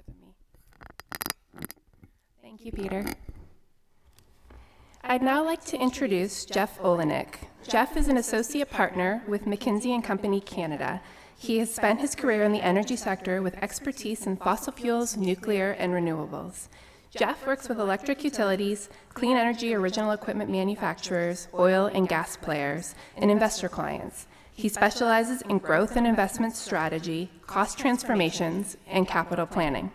than me. Thank you, Peter. I'd now like to introduce Geoff Olynyk. Geoff is an associate partner with McKinsey and Company Canada. He has spent his career in the energy sector with expertise in fossil fuels, nuclear, and renewables. Geoff works with electric utilities, clean energy original equipment manufacturers, oil and gas players, and investor clients. He specializes in growth and investment strategy, cost transformations, and capital planning.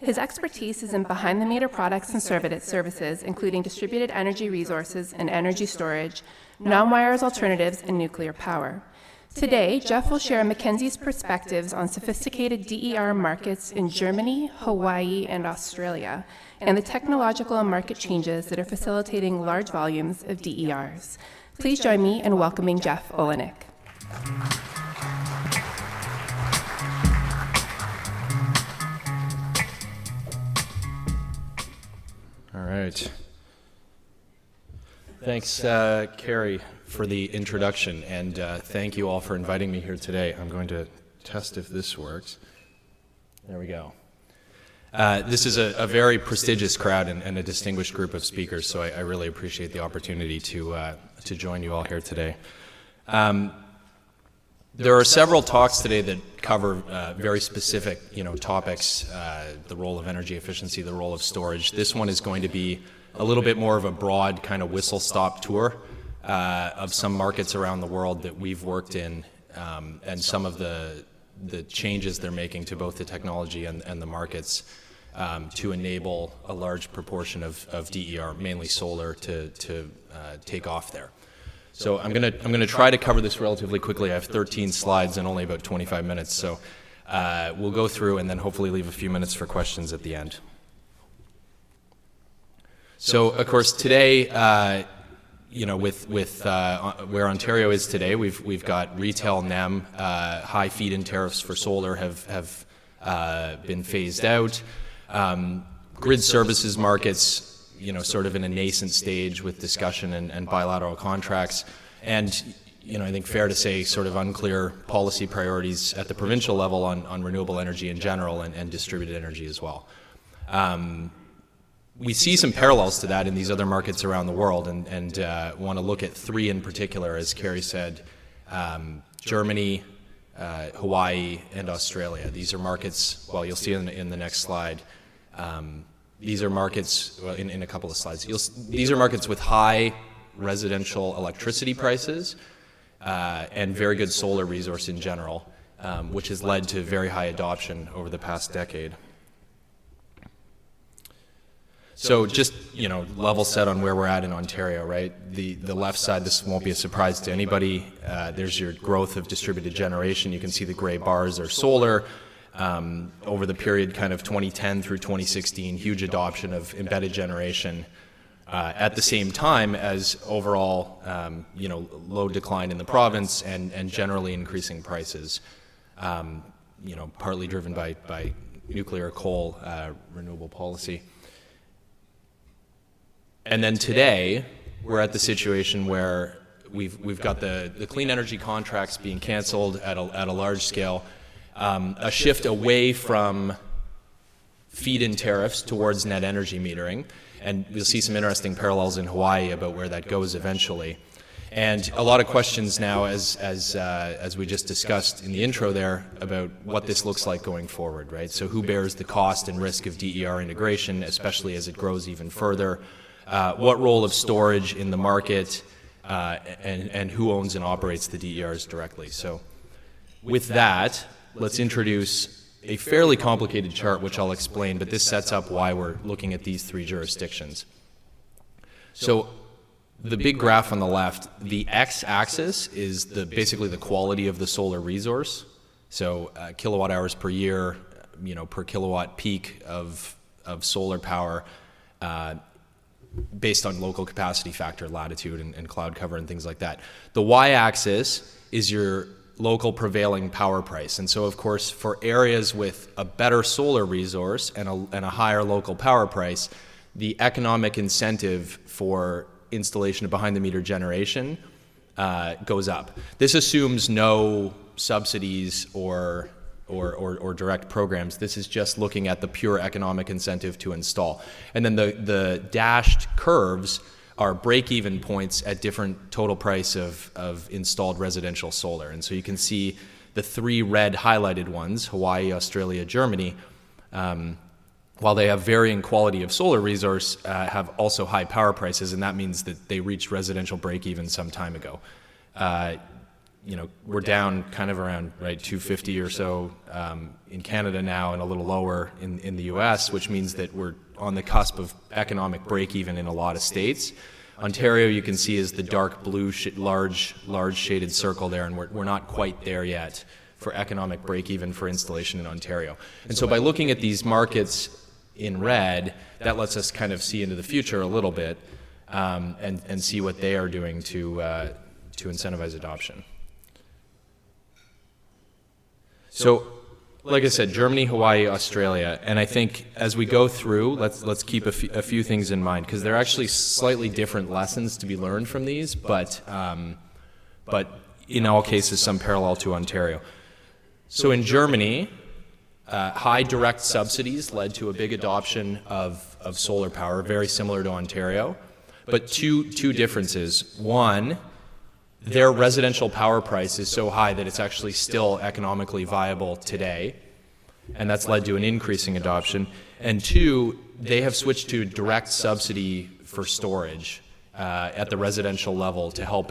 His expertise is in behind-the-meter products and services, including distributed energy resources and energy storage, non-wires alternatives, and nuclear power. Today, Geoff will share McKinsey's perspectives on sophisticated DER markets in Germany, Hawaii, and Australia, and the technological and market changes that are facilitating large volumes of DERs. Please join me in welcoming Geoff Olynyk. All right. Thanks, Carrie, for the introduction, and thank you all for inviting me here today. I'm going to test if this works. There we go. This is a very prestigious crowd and a distinguished group of speakers, so I really appreciate the opportunity to join you all here today. There are several talks today that cover very specific, topics, the role of energy efficiency, the role of storage. This one is going to be a little bit more of a broad kind of whistle-stop tour of some markets around the world that we've worked in, and some of the changes they're making to both the technology and the markets to enable a large proportion of DER, mainly solar, to take off there. So I'm gonna try to cover this relatively quickly. I have 13 slides and only about 25 minutes, so we'll go through and then hopefully leave a few minutes for questions at the end. So of course today, with where Ontario is today, we've got retail NEM, high feed-in tariffs for solar have been phased out. Grid services markets, sort of in a nascent stage with discussion and bilateral contracts, and I think fair to say sort of unclear policy priorities at the provincial level on renewable energy in general and distributed energy as well. We see some parallels to that in these other markets around the world, and want to look at three in particular, as Carrie said: Germany, Hawaii, and Australia. These are markets, well, you'll see in the next slide. These are markets, well, in a couple of slides, these are markets with high residential electricity prices and very good solar resource in general, which has led to very high adoption over the past decade. So just, level set on where we're at in Ontario, right? The left side, this won't be a surprise to anybody. There's your growth of distributed generation. You can see the gray bars are solar. Over the period kind of 2010 through 2016, huge adoption of embedded generation at the same time as overall, low decline in the province and generally increasing prices, partly driven by nuclear, coal, renewable policy. And then today, we're at the situation where we've got the clean energy contracts being canceled at a large scale. A shift away from feed-in tariffs towards net energy metering, and you'll see some interesting parallels in Hawaii about where that goes eventually. And a lot of questions now, as we just discussed in the intro there, about what this looks like going forward, right? So who bears the cost and risk of DER integration, especially as it grows even further? What role of storage in the market, and who owns and operates the DERs directly? So with that, let's introduce a fairly complicated chart, which I'll explain, but this sets up why we're looking at these three jurisdictions. So the big graph on the left, the x-axis is basically the quality of the solar resource. So kilowatt hours per year, per kilowatt peak of solar power, based on local capacity factor, latitude, and cloud cover and things like that. The y-axis is your local prevailing power price. And so, of course, for areas with a better solar resource and a higher local power price, the economic incentive for installation of behind-the-meter generation goes up. This assumes no subsidies or or direct programs. This is just looking at the pure economic incentive to install. And then the dashed curves are break-even points at different total price of installed residential solar. And so you can see the 3 red highlighted ones, Hawaii, Australia, Germany, while they have varying quality of solar resource, have also high power prices, and that means that they reached residential break-even some time ago. We're down kind of around 250 or so in Canada now, and a little lower in the U.S., which means that we're on the cusp of economic break-even in a lot of states. Ontario, you can see, is the dark blue, large shaded circle there, and we're not quite there yet for economic break-even for installation in Ontario. And so by looking at these markets in red, that lets us kind of see into the future a little bit and see what they are doing to incentivize adoption. So, like I said, Germany, Hawaii, Australia, and I think as we go through, let's keep a few things in mind, because there are actually slightly different lessons to be learned from these, but in all cases some parallel to Ontario. So in Germany, high direct subsidies led to a big adoption of solar power, very similar to Ontario, but two differences. One, their residential power price is so high that it's actually still economically viable today, and that's led to an increasing adoption. And two, they have switched to direct subsidy for storage at the residential level to help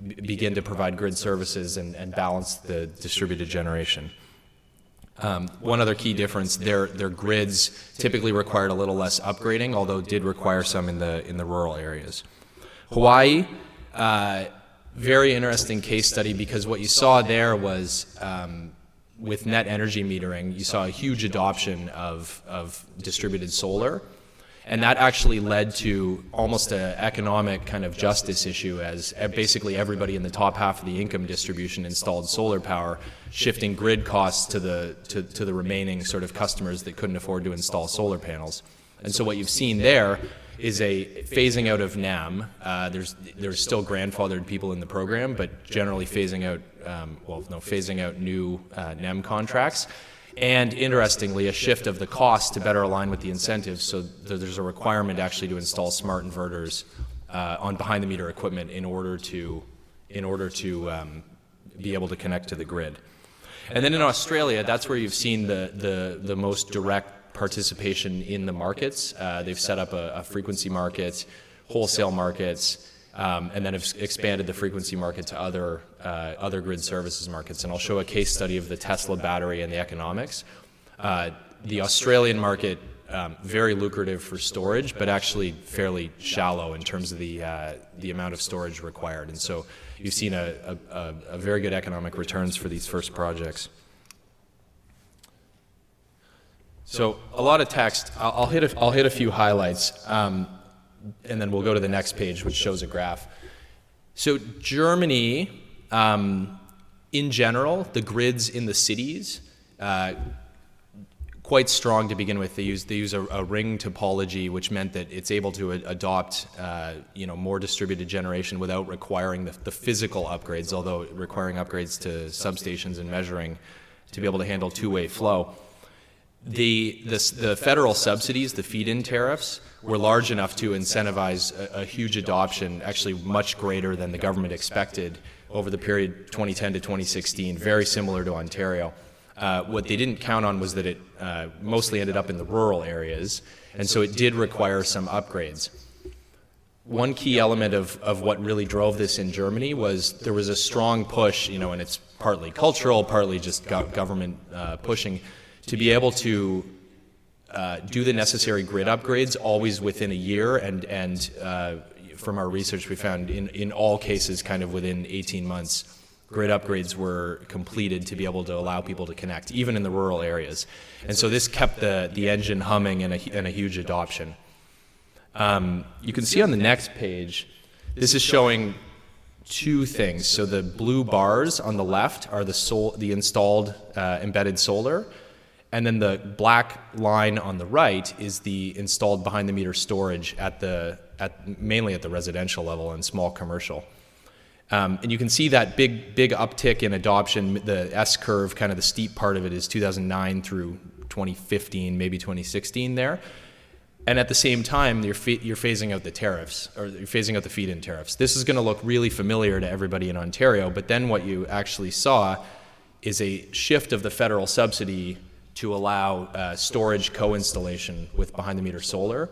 begin to provide grid services and balance the distributed generation. One other key difference, their grids typically required a little less upgrading, although did require some in the rural areas. Hawaii, very interesting case study, because what you saw there was with net energy metering, you saw a huge adoption of distributed solar, and that actually led to almost an economic kind of justice issue, as basically everybody in the top half of the income distribution installed solar power, shifting grid costs to the remaining sort of customers that couldn't afford to install solar panels. And so what you've seen there is a phasing out of NEM. There's still grandfathered people in the program, but generally phasing out new NEM contracts. And interestingly, a shift of the cost to better align with the incentives, so there's a requirement actually to install smart inverters on behind-the-meter equipment in order to be able to connect to the grid. And then in Australia, that's where you've seen the most direct participation in the markets. They've set up a frequency market, wholesale markets, and then have expanded the frequency market to other grid services markets. And I'll show a case study of the Tesla battery and the economics. The Australian market, very lucrative for storage, but actually fairly shallow in terms of the amount of storage required. And so you've seen a very good economic returns for these first projects. So a lot of text. I'll hit a few highlights, and then we'll go to the next page, which shows a graph. So Germany, in general, the grids in the cities, quite strong to begin with. They use a ring topology, which meant that it's able to adopt more distributed generation without requiring the physical upgrades, although requiring upgrades to substations and measuring to be able to handle two-way flow. The federal subsidies, the feed-in tariffs, were large enough to incentivize a huge adoption, actually much greater than the government expected over the period 2010 to 2016, very similar to Ontario. What they didn't count on was that it mostly ended up in the rural areas, and so it did require some upgrades. One key element of what really drove this in Germany was there was a strong push, and it's partly cultural, partly just government pushing, to be able to do the necessary grid upgrades always within a year, and from our research we found in all cases kind of within 18 months grid upgrades were completed to be able to allow people to connect, even in the rural areas. And so this kept the engine humming and a huge adoption. You can see on the next page, this is showing two things. So the blue bars on the left are the installed embedded solar, and then the black line on the right is the installed behind-the-meter storage mainly at the residential level and small commercial. And you can see that big uptick in adoption. The S curve, kind of the steep part of it, is 2009 through 2015, maybe 2016 there. And at the same time, you're phasing out the tariffs, or you're phasing out the feed-in tariffs. This is going to look really familiar to everybody in Ontario, but then what you actually saw is a shift of the federal subsidy to allow storage co-installation with behind-the-meter solar.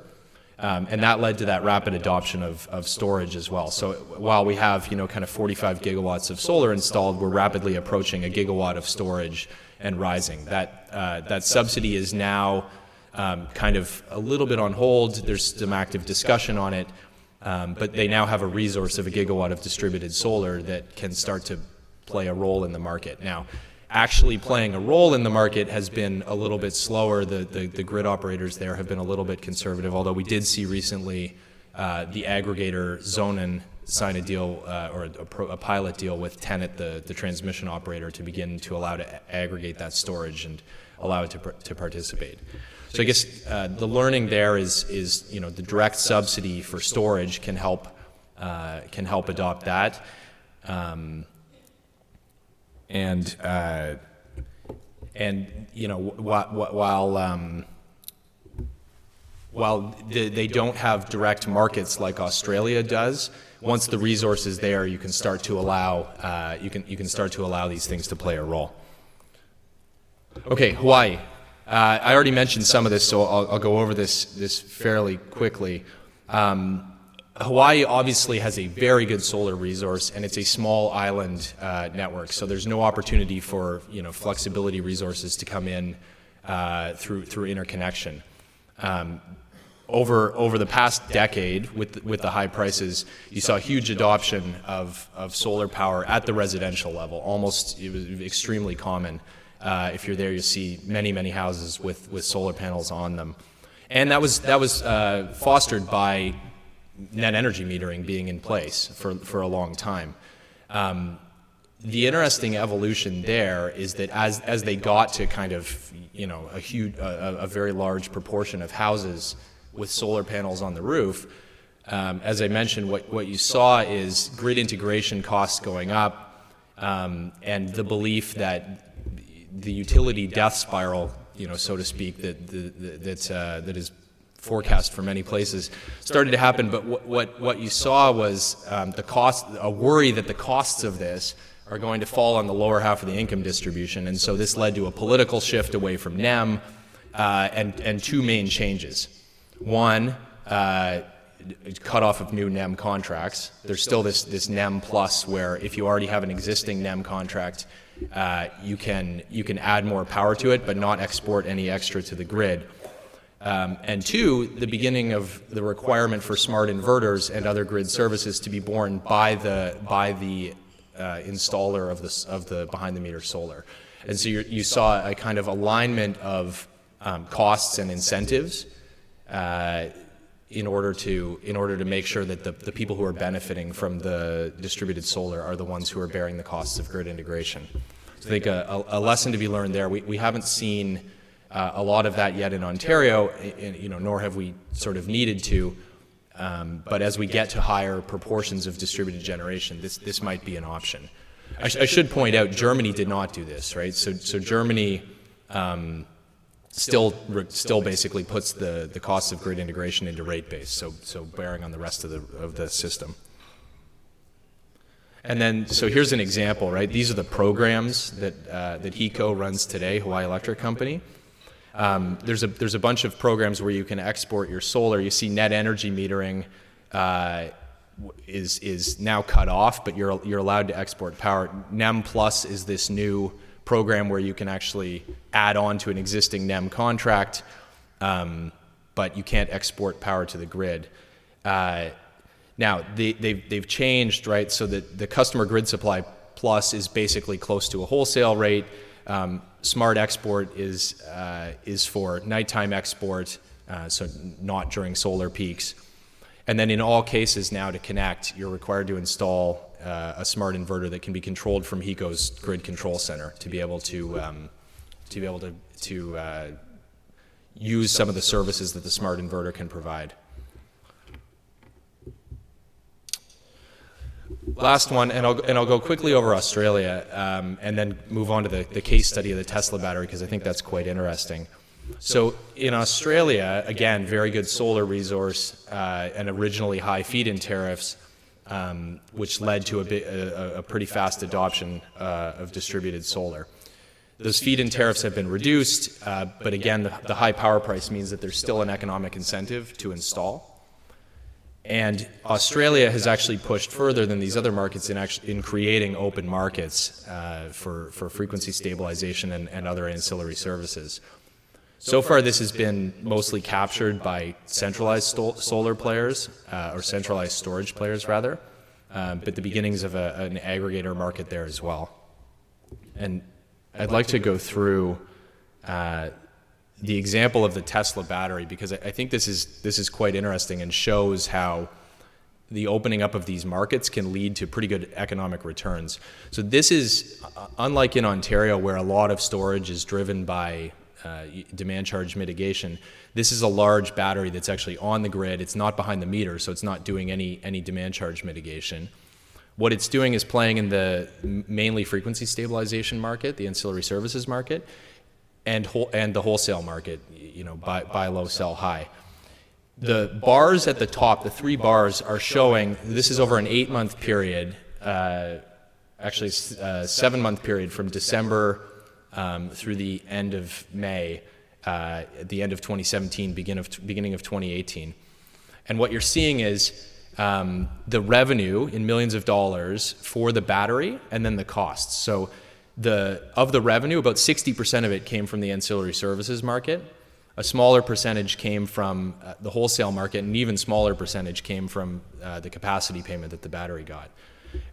And that led to that rapid adoption of storage as well. So while we have, kind of 45 gigawatts of solar installed, we're rapidly approaching a gigawatt of storage and rising. That subsidy is now kind of a little bit on hold. There's some active discussion on it, but they now have a resource of a gigawatt of distributed solar that can start to play a role in the market. Now, actually playing a role in the market has been a little bit slower. The grid operators there have been a little bit conservative, although we did see recently the aggregator Zonin sign a deal or a pilot deal with Tenet, the transmission operator, to begin to allow to aggregate that storage and allow it to participate. So I guess the learning there is the direct subsidy for storage can help adopt that, while they don't have direct markets like Australia does, once the resource is there, you can start to allow these things to play a role. Okay, Hawaii. I already mentioned some of this, so I'll go over this fairly quickly. Hawaii obviously has a very good solar resource, and it's a small island network, so there's no opportunity for flexibility resources to come in through interconnection. Over the past decade, with the high prices, you saw huge adoption of solar power at the residential level. It was extremely common. If you're there, you see many houses with solar panels on them, and that was fostered by net energy metering being in place for a long time. The interesting evolution there is that as they got to kind of a very large proportion of houses with solar panels on the roof, as I mentioned, what you saw is grid integration costs going up, and the belief that the utility death spiral, so to speak, that is forecast for many places started to happen. But what you saw was a worry that the costs of this are going to fall on the lower half of the income distribution, and so this led to a political shift away from NEM, and two main changes. One, cutoff of new NEM contracts. There's still this NEM plus, where if you already have an existing NEM contract, you can add more power to it, but not export any extra to the grid. And two, the beginning of the requirement for smart inverters and other grid services to be borne by the installer of the behind-the-meter solar. And so you saw a kind of alignment of costs and incentives in order to make sure that the people who are benefiting from the distributed solar are the ones who are bearing the costs of grid integration. So I think a lesson to be learned there. We haven't seen a lot of that yet in Ontario, nor have we sort of needed to. But as we get to higher proportions of distributed generation, this might be an option. I should point out, Germany did not do this, right? So Germany still basically puts the cost of grid integration into rate base, so bearing on the rest of the system. And then, so here's an example, right? These are the programs that HECO runs today, Hawaii Electric Company. There's a bunch of programs where you can export your solar. You see net energy metering is now cut off, but you're allowed to export power. NEM Plus is this new program where you can actually add on to an existing NEM contract, but you can't export power to the grid. Now, they've changed, right? So that the customer grid supply plus is basically close to a wholesale rate. Smart export is for nighttime export, so not during solar peaks. And then in all cases now, to connect, you're required to install a smart inverter that can be controlled from HECO's grid control center to be able to use some of the services that the smart inverter can provide. Last one, and I'll go quickly over Australia, and then move on to the case study of the Tesla battery, because I think that's quite interesting. So in Australia, again, very good solar resource, and originally high feed-in tariffs, which led to a pretty fast adoption of distributed solar. Those feed-in tariffs have been reduced, but again, the high power price means that there's still an economic incentive to install. And Australia has actually pushed further than these other markets in creating open markets for frequency stabilization and other ancillary services. So far, this has been mostly captured by centralized solar players, or centralized storage players, rather, but the beginnings of an aggregator market there as well. And I'd like to go through the example of the Tesla battery, because I think this is quite interesting and shows how the opening up of these markets can lead to pretty good economic returns. So this is, unlike in Ontario where a lot of storage is driven by demand charge mitigation, this is a large battery that's actually on the grid. It's not behind the meter, so it's not doing any demand charge mitigation. What it's doing is playing in the mainly frequency stabilization market, the ancillary services market, and the wholesale market, buy low, sell high. The bars at the top, the 3 bars, are showing, this is over an 8-month period, actually a 7-month period from December through the end of May, at the end of 2017, beginning of 2018. And what you're seeing is the revenue in millions of dollars for the battery, and then the costs. So of the revenue, about 60% of it came from the ancillary services market. A smaller percentage came from the wholesale market, and an even smaller percentage came from the capacity payment that the battery got.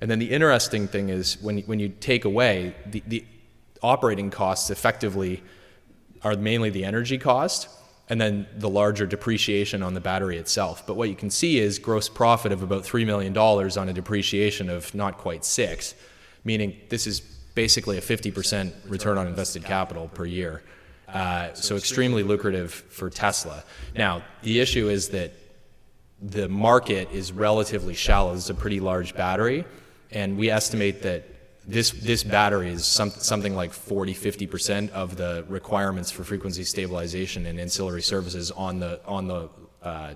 And then the interesting thing is when you take away the operating costs, effectively are mainly the energy cost, and then the larger depreciation on the battery itself. But what you can see is gross profit of about $3 million on a depreciation of not quite 6, meaning this is basically a 50% return on invested capital per year. So extremely lucrative for Tesla. Now, the issue is that the market is relatively shallow. It's a pretty large battery, and we estimate that this battery is something like 40-50% of the requirements for frequency stabilization and ancillary services on the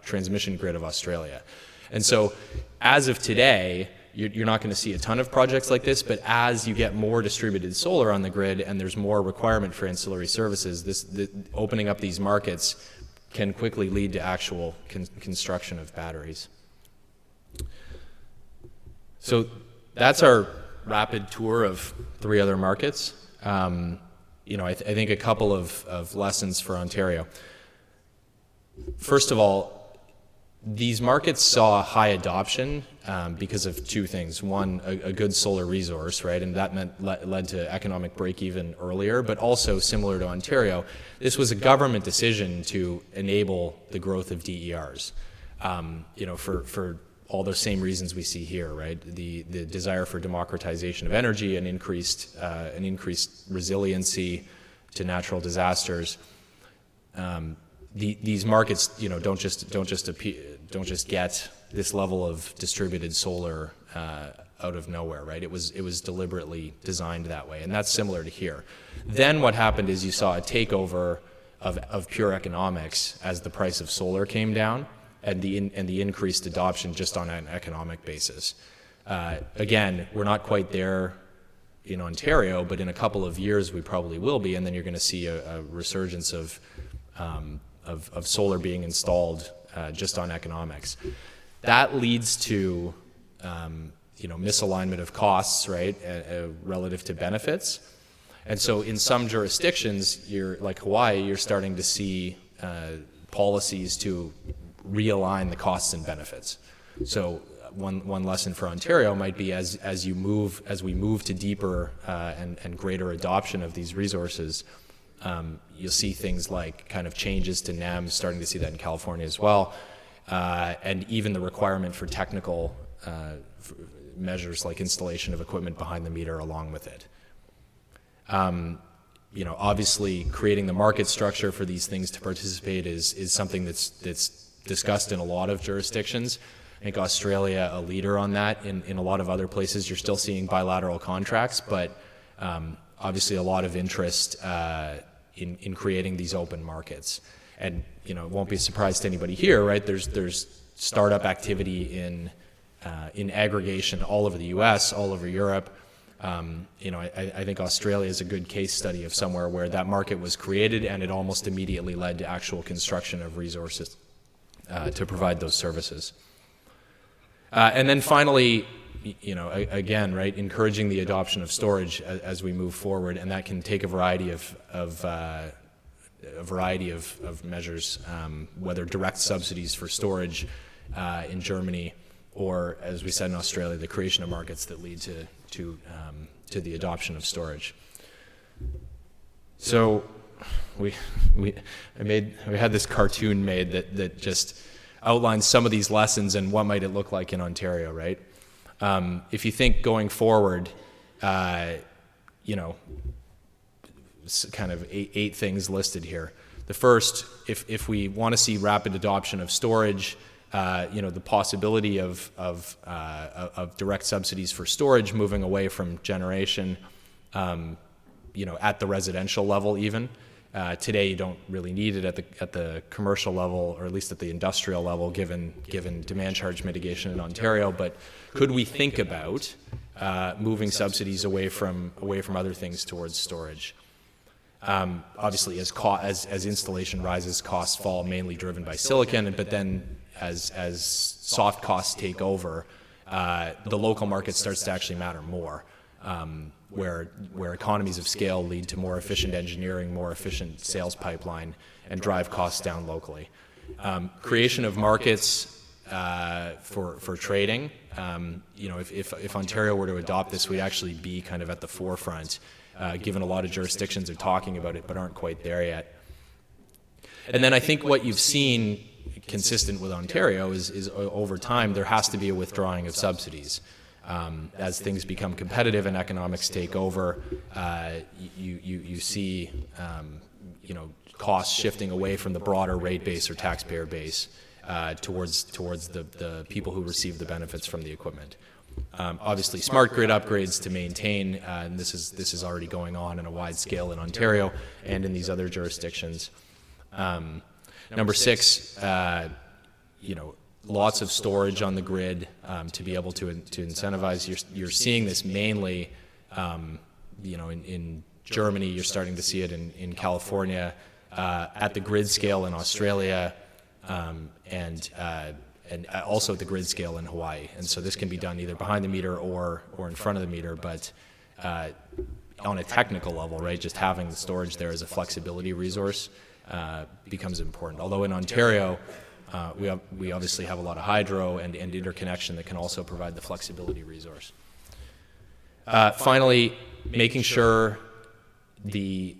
transmission grid of Australia. And so, as of today, you're not going to see a ton of projects like this, but as you get more distributed solar on the grid and there's more requirement for ancillary services, opening up these markets can quickly lead to actual construction of batteries. So that's our rapid tour of 3 other markets. I think a couple of lessons for Ontario. First of all, these markets saw high adoption because of 2 things. One, a good solar resource, right? And that led to economic break-even earlier, but also similar to Ontario, this was a government decision to enable the growth of DERs, for all the same reasons we see here, right? The desire for democratization of energy and increased resiliency to natural disasters. These markets, don't just get this level of distributed solar out of nowhere, right? It was deliberately designed that way, and that's similar to here. Then what happened is you saw a takeover of pure economics as the price of solar came down, and the increased adoption just on an economic basis. Again, we're not quite there in Ontario, but in a couple of years we probably will be, and then you're going to see a resurgence of solar being installed just on economics. That leads to misalignment of costs, right, relative to benefits. And so in some jurisdictions, like Hawaii, you're starting to see policies to realign the costs and benefits. So one lesson for Ontario might be as we move to deeper and greater adoption of these resources, you'll see things like kind of changes to NEM, starting to see that in California as well, and even the requirement for technical measures like installation of equipment behind the meter along with it. Obviously creating the market structure for these things to participate is something that's discussed in a lot of jurisdictions. make Australia a leader on that. In a lot of other places, you're still seeing bilateral contracts, but obviously a lot of interest in creating these open markets. And it won't be a surprise to anybody here, right? There's startup activity in aggregation all over the U.S., all over Europe. I think Australia is a good case study of somewhere where that market was created and it almost immediately led to actual construction of resources to provide those services. And then finally, again, right, encouraging the adoption of storage as we move forward, and that can take a variety of measures, whether direct subsidies for storage in Germany, or, as we said in Australia, the creation of markets that lead to the adoption of storage. So we had this cartoon made that just outlines some of these lessons and what might it look like in Ontario, right? If you think going forward, kind of eight things listed here. The first, if we want to see rapid adoption of storage, the possibility of direct subsidies for storage moving away from generation, at the residential level even. Today you don't really need it at the commercial level, or at least at the industrial level, given demand charge mitigation in Ontario. But could we think about moving subsidies away from other things towards storage? Obviously, as installation rises, costs fall, mainly driven by silicon. But then as soft costs take over, the local market starts to actually matter more. Where economies of scale lead to more efficient engineering, more efficient sales pipeline, and drive costs down locally. Creation of markets for trading. If Ontario were to adopt this, we'd actually be kind of at the forefront, given a lot of jurisdictions are talking about it but aren't quite there yet. And then I think what you've seen, consistent with Ontario, is over time there has to be a withdrawing of subsidies. As things become competitive and economics take over, you see costs shifting away from the broader rate base or taxpayer base towards the people who receive the benefits from the equipment. Obviously, smart grid upgrades to maintain, and this is already going on a wide scale in Ontario and in these other jurisdictions. Number 6, lots of storage on the grid to be able to incentivize. You're seeing this mainly, in Germany. You're starting to see it in California, at the grid scale in Australia, and also at the grid scale in Hawaii. And so this can be done either behind the meter or in front of the meter. But on a technical level, right, just having the storage there as a flexibility resource becomes important. Although in Ontario, we obviously have a lot of hydro and interconnection that can also provide the flexibility resource. Finally, making sure the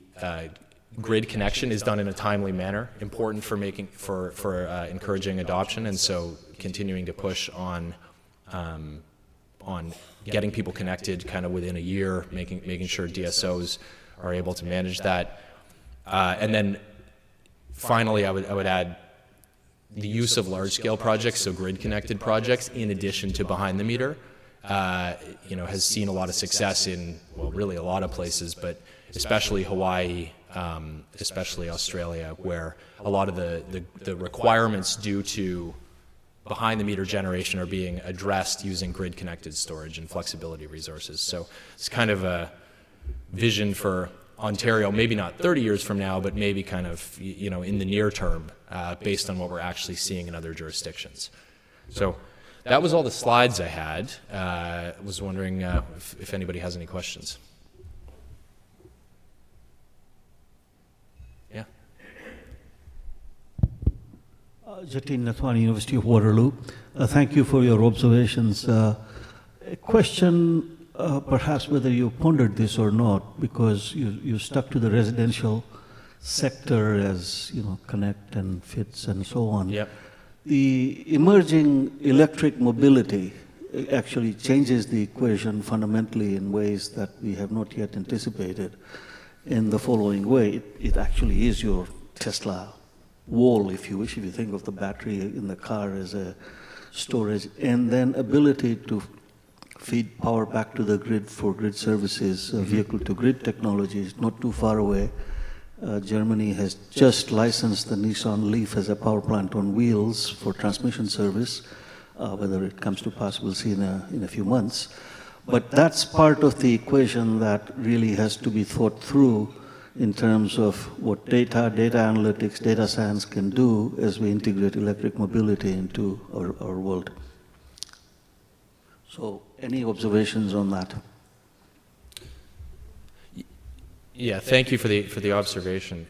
grid connection is done in a timely manner, important for encouraging adoption, and so continuing to push on getting people connected kind of within a year, making sure DSOs are able to manage that, and then finally, I would add the use of large-scale projects, so grid-connected projects, in addition to behind-the-meter, has seen a lot of success in, well, really a lot of places, but especially Hawaii, especially Australia, where a lot of the requirements due to behind-the-meter generation are being addressed using grid-connected storage and flexibility resources. So it's kind of a vision for Ontario, maybe not 30 years from now, but maybe kind of, in the near term, based on what we're actually seeing in other jurisdictions. So that was all the slides I had. I was wondering if anybody has any questions. Yeah. Jatin Nathwani, University of Waterloo. Thank you for your observations. A question, perhaps whether you pondered this or not, because you stuck to the residential sector as, connect and fits and so on. Yep. The emerging electric mobility actually changes the equation fundamentally in ways that we have not yet anticipated in the following way. It actually is your Tesla wall, if you wish, if you think of the battery in the car as a storage, and then ability to feed power back to the grid for grid services. Vehicle-to-grid technology is not too far away. Germany has just licensed the Nissan Leaf as a power plant on wheels for transmission service. Whether it comes to pass, we'll see in a few months. But that's part of the equation that really has to be thought through in terms of what data analytics, data science can do as we integrate electric mobility into our world. So, any observations on that? Yeah, thank you for the observation.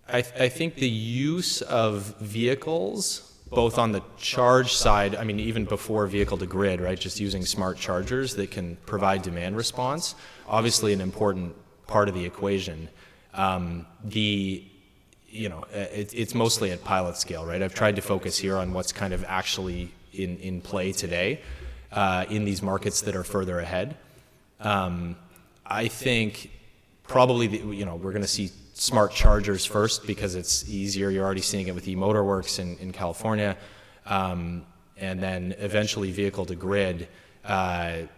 I think the use of vehicles, both on the charge side, I mean, even before vehicle to grid, right, just using smart chargers that can provide demand response, obviously an important part of the equation. It's mostly at pilot scale, right? I've tried to focus here on what's kind of actually in play today in these markets that are further ahead. I think probably, we're going to see smart chargers first because it's easier. You're already seeing it with eMotorworks in California. And then eventually vehicle to grid. To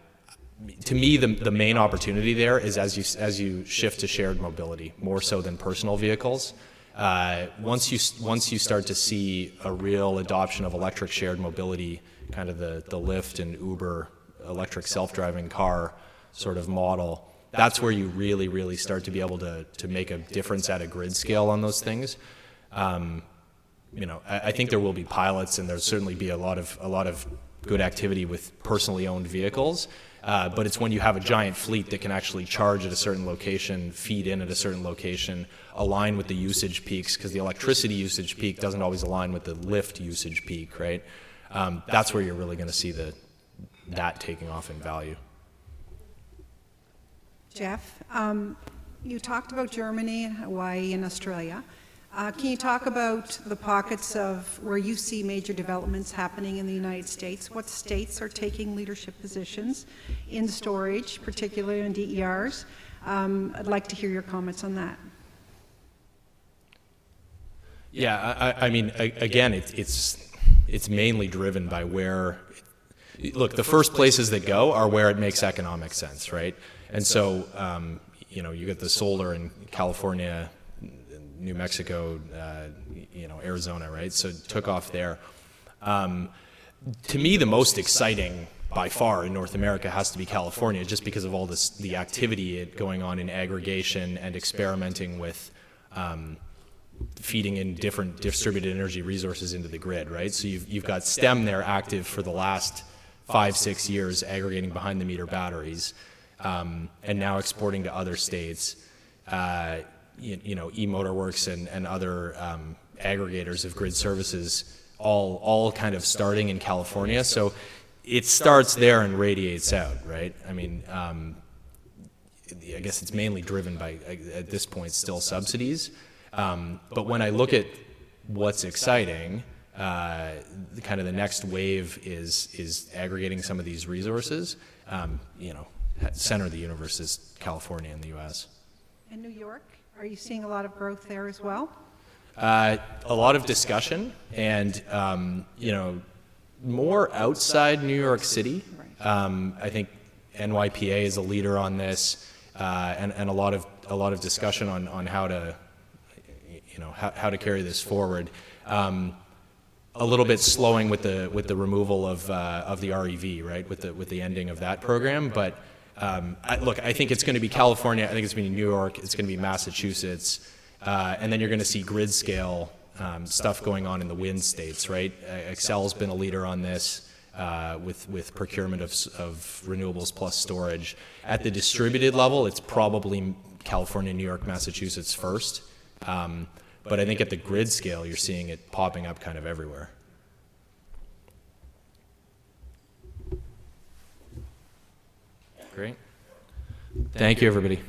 me, the main opportunity there is as you shift to shared mobility, more so than personal vehicles. Once you start to see a real adoption of electric shared mobility, kind of the Lyft and Uber electric self-driving car sort of model, that's where you really, really start to be able to make a difference at a grid scale on those things. I think there will be pilots, and there'll certainly be a lot of good activity with personally owned vehicles. But it's when you have a giant fleet that can actually charge at a certain location, feed in at a certain location, align with the usage peaks, because the electricity usage peak doesn't always align with the Lyft usage peak, right? That's where you're really going to see that taking off in value. Geoff, you talked about Germany, Hawaii, and Australia. Can you talk about the pockets of where you see major developments happening in the United States? What states are taking leadership positions in storage, particularly in DERs? I'd like to hear your comments on that. Yeah, I mean, again, it's mainly driven by where. Look, the first places that go are where it makes economic sense, right? And so, you get the solar in California, New Mexico, Arizona, right? So it took off there. To me, the most exciting by far in North America has to be California, just because of all the activity going on in aggregation and experimenting with feeding in different distributed energy resources into the grid, right? So you've got STEM there active for the last 5-6 years, aggregating behind the meter batteries, and now exporting to other states. eMotorworks and other aggregators of grid services all kind of starting in California. So it starts there and radiates out, right? I mean, I guess it's mainly driven by, at this point, still subsidies. But when I look at what's exciting, kind of the next wave is aggregating some of these resources. Center of the universe is California in the U.S. And New York? Are you seeing a lot of growth there as well? A lot of discussion, and more outside New York City. I think NYPA is a leader on this, and a lot of discussion on how to how to carry this forward. A little bit slowing with the removal of the REV, right? With the ending of that program, but. I think it's going to be California, I think it's going to be New York, it's going to be Massachusetts, and then you're going to see grid scale stuff going on in the wind states, right? Excel's been a leader on this with procurement of renewables plus storage. At the distributed level, it's probably California, New York, Massachusetts first, but I think at the grid scale, you're seeing it popping up kind of everywhere. Great. Thank you, everybody.